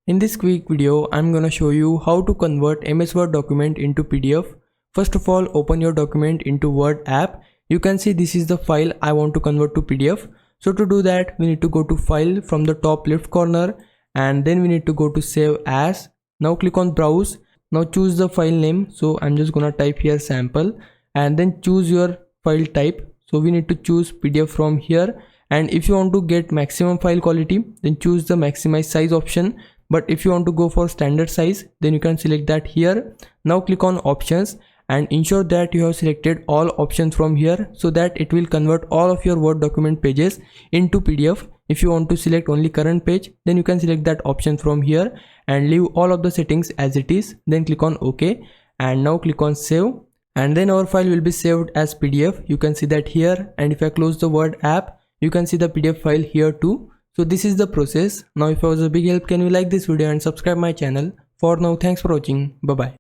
In this quick video, I'm gonna show you how to convert MS Word document into PDF. First of all, open your document into Word app. You can see this is the file I want to convert to PDF. So to do that, we need to go to File from the top left corner, and then we need to go to Save As. Now click on Browse. Now choose the file name. So I'm just gonna type here sample, and then choose your file type. So we need to choose PDF from here. And if you want to get maximum file quality, then choose the maximize size option. But if you want to go for standard size, then you can select that here. Now click on options and ensure that you have selected all options from here, so that it will convert all of your Word document pages into PDF. If you want to select only current page, then you can select that option from here and leave all of the settings as it is. Then click on OK, and now click on save, and then our file will be saved as PDF. You can see that here, and if I close the Word app, you can see the PDF file here too. So this is the process. Now if I was a big help, can you like this video and subscribe my channel. For now, thanks for watching. Bye bye.